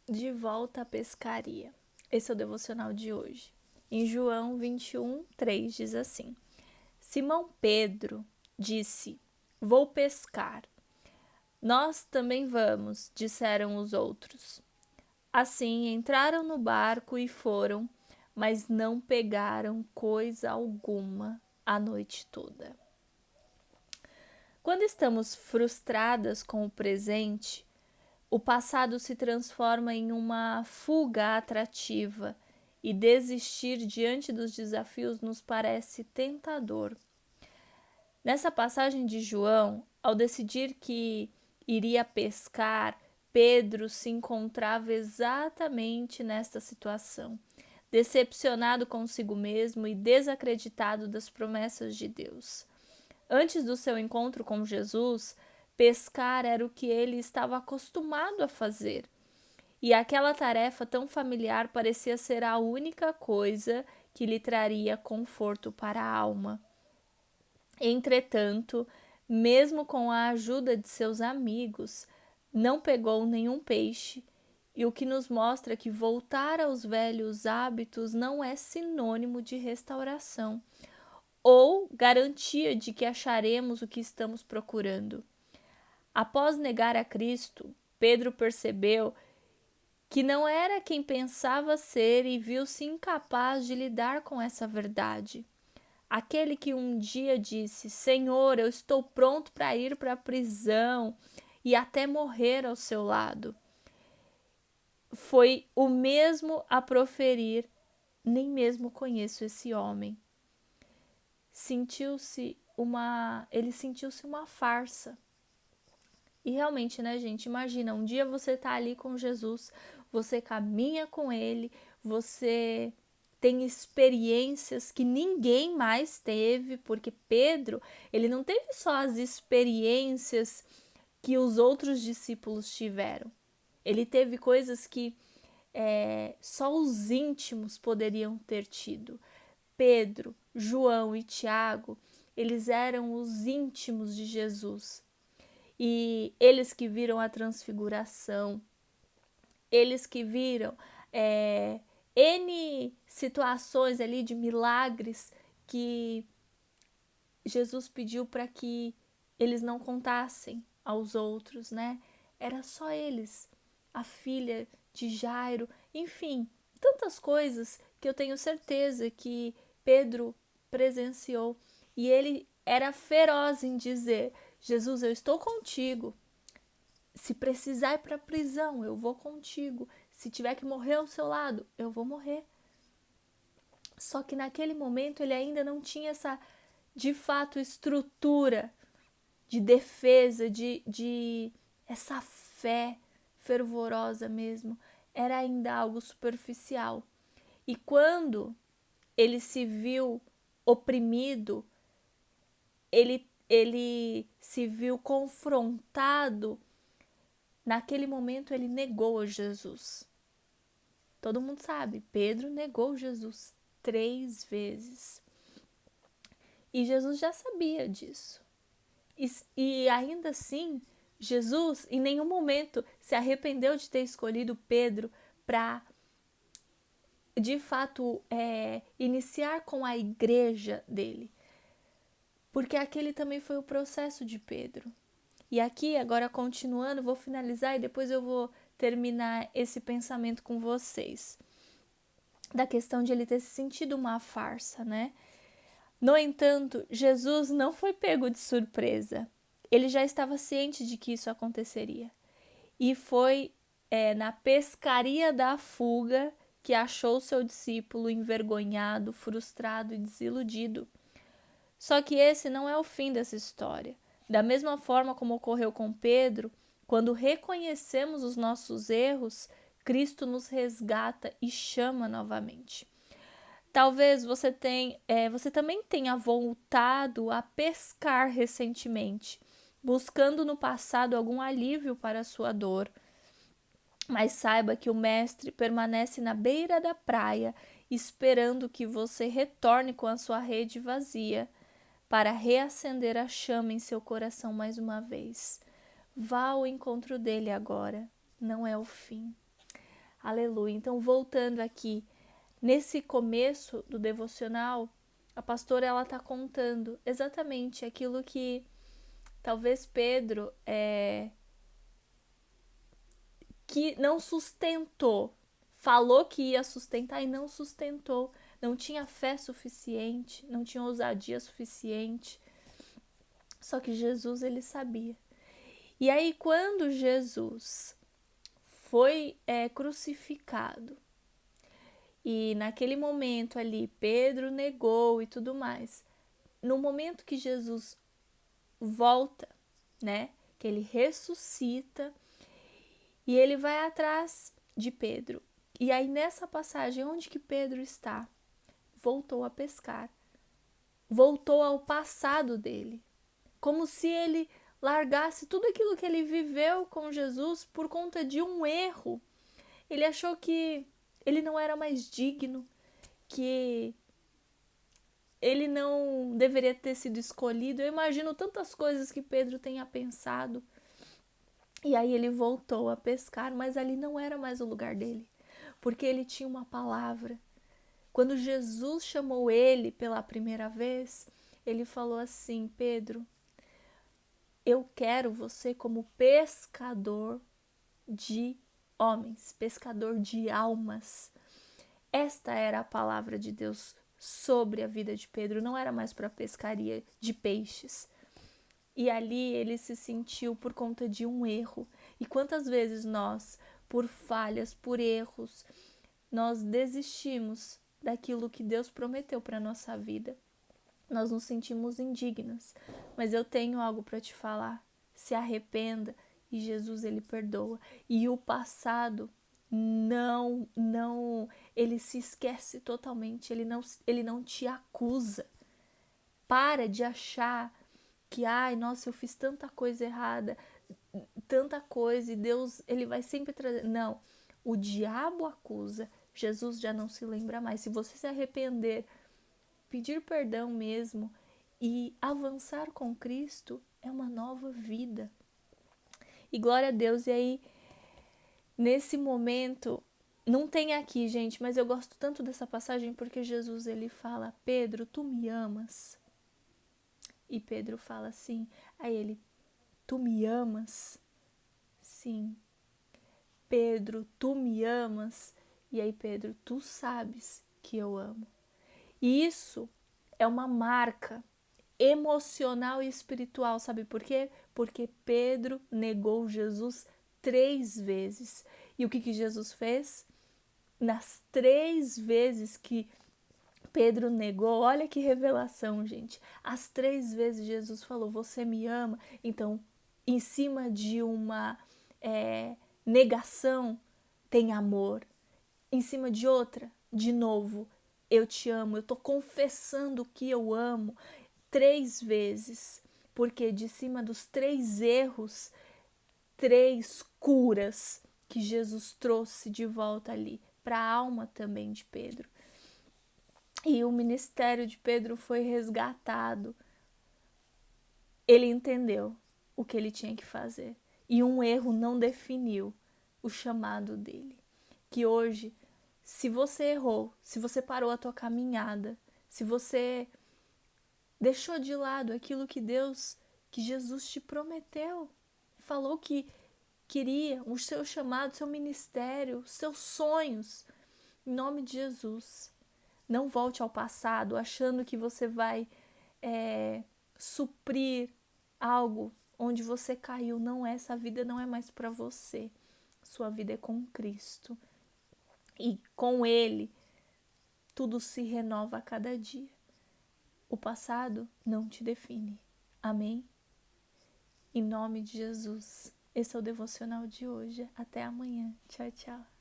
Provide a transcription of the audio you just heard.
De volta à pescaria. Esse é o devocional de hoje. Em João 21:3 diz assim: Simão Pedro disse: Vou pescar. Nós também vamos, disseram os outros. Assim entraram no barco e foram, mas não pegaram coisa alguma a noite toda. Quando estamos frustradas com o presente, o passado se transforma em uma fuga atrativa e desistir diante dos desafios nos parece tentador. Nessa passagem de João, ao decidir que iria pescar, Pedro se encontrava exatamente nesta situação, decepcionado consigo mesmo e desacreditado das promessas de Deus. Antes do seu encontro com Jesus, pescar era o que ele estava acostumado a fazer. E aquela tarefa tão familiar parecia ser a única coisa que lhe traria conforto para a alma. Entretanto, mesmo com a ajuda de seus amigos, não pegou nenhum peixe, e o que nos mostra que voltar aos velhos hábitos não é sinônimo de restauração ou garantia de que acharemos o que estamos procurando. Após negar a Cristo, Pedro percebeu que não era quem pensava ser e viu-se incapaz de lidar com essa verdade. Aquele que um dia disse: Senhor, eu estou pronto para ir para a prisão e até morrer ao seu lado, foi o mesmo a proferir: nem mesmo conheço esse homem. Ele sentiu-se uma farsa. E realmente, né, gente, imagina, um dia você tá ali com Jesus, você caminha com ele, você tem experiências que ninguém mais teve, porque Pedro, ele não teve só as experiências que os outros discípulos tiveram. Ele teve coisas que só os íntimos poderiam ter tido. Pedro, João e Tiago, eles eram os íntimos de Jesus. E eles que viram a transfiguração, eles que viram N situações ali de milagres que Jesus pediu para que eles não contassem aos outros, né? Era só eles, a filha de Jairo, enfim, tantas coisas que eu tenho certeza que Pedro presenciou. E ele era feroz em dizer: Jesus, eu estou contigo. Se precisar ir para a prisão, eu vou contigo. Se tiver que morrer ao seu lado, eu vou morrer. Só que naquele momento ele ainda não tinha essa, de fato, estrutura de defesa, de essa fé fervorosa mesmo. Era ainda algo superficial. E quando ele se viu oprimido, ele se viu confrontado, naquele momento ele negou a Jesus. Todo mundo sabe, Pedro negou Jesus 3 vezes. E Jesus já sabia disso. E ainda assim, Jesus em nenhum momento se arrependeu de ter escolhido Pedro para, de fato, iniciar com a igreja dele. Porque aquele também foi o processo de Pedro. E aqui, agora continuando, vou finalizar e depois eu vou terminar esse pensamento com vocês. Da questão de ele ter se sentido uma farsa, né? No entanto, Jesus não foi pego de surpresa. Ele já estava ciente de que isso aconteceria. E foi na pescaria da fuga que achou seu discípulo envergonhado, frustrado e desiludido. Só que esse não é o fim dessa história. Da mesma forma como ocorreu com Pedro, quando reconhecemos os nossos erros, Cristo nos resgata e chama novamente. Talvez você também tenha voltado a pescar recentemente, buscando no passado algum alívio para a sua dor. Mas saiba que o Mestre permanece na beira da praia, esperando que você retorne com a sua rede vazia, para reacender a chama em seu coração mais uma vez. Vá ao encontro dele agora, não é o fim. Aleluia. Então, voltando aqui, nesse começo do devocional, a pastora ela está contando exatamente aquilo que talvez Pedro que não sustentou, falou que ia sustentar e não sustentou, não tinha fé suficiente, não tinha ousadia suficiente. Só que Jesus ele sabia. E aí quando Jesus foi crucificado e naquele momento ali Pedro negou e tudo mais, no momento que Jesus volta, né, que ele ressuscita e ele vai atrás de Pedro. E aí nessa passagem, onde que Pedro está? Voltou a pescar. Voltou ao passado dele. Como se ele largasse tudo aquilo que ele viveu com Jesus por conta de um erro. Ele achou que ele não era mais digno, que ele não deveria ter sido escolhido. Eu imagino tantas coisas que Pedro tenha pensado. E aí ele voltou a pescar, mas ali não era mais o lugar dele, porque ele tinha uma palavra. Quando Jesus chamou ele pela primeira vez, ele falou assim: Pedro, eu quero você como pescador de homens, pescador de almas. Esta era a palavra de Deus sobre a vida de Pedro, não era mais para pescaria de peixes. E ali ele se sentiu por conta de um erro. E quantas vezes nós, por falhas, por erros, nós desistimos daquilo que Deus prometeu para a nossa vida. Nós nos sentimos indignas. Mas eu tenho algo para te falar. Se arrependa e Jesus ele perdoa. E o passado ele se esquece totalmente, ele não te acusa. Para de achar que, ai, nossa, eu fiz tanta coisa errada, tanta coisa, e Deus, ele vai sempre trazer. Não, o diabo acusa, Jesus já não se lembra mais. Se você se arrepender, pedir perdão mesmo e avançar com Cristo, é uma nova vida. E glória a Deus. E aí, nesse momento, não tem aqui, gente, mas eu gosto tanto dessa passagem porque Jesus, ele fala: Pedro, tu me amas? E Pedro fala assim, a ele: tu me amas? Sim. Pedro, tu me amas? E aí Pedro, tu sabes que eu amo. E isso é uma marca emocional e espiritual, sabe por quê? Porque Pedro negou Jesus 3 vezes. E o que Jesus fez? Nas 3 vezes que Pedro negou, olha que revelação, gente. As 3 vezes Jesus falou: você me ama? Então, em cima de uma negação, tem amor. Em cima de outra, de novo, eu te amo. Eu estou confessando que eu amo 3 vezes. Porque de cima dos 3 erros, 3 curas que Jesus trouxe de volta ali para a alma também de Pedro. E o ministério de Pedro foi resgatado. Ele entendeu o que ele tinha que fazer. E um erro não definiu o chamado dele. Que hoje, se você errou, se você parou a tua caminhada, se você deixou de lado aquilo que Jesus te prometeu, falou que queria, o seu chamado, o seu ministério, os seus sonhos, em nome de Jesus. Não volte ao passado achando que você vai suprir algo onde você caiu. Não é, essa vida não é mais para você. Sua vida é com Cristo. E com Ele, tudo se renova a cada dia. O passado não te define. Amém? Em nome de Jesus. Esse é o devocional de hoje. Até amanhã. Tchau, tchau.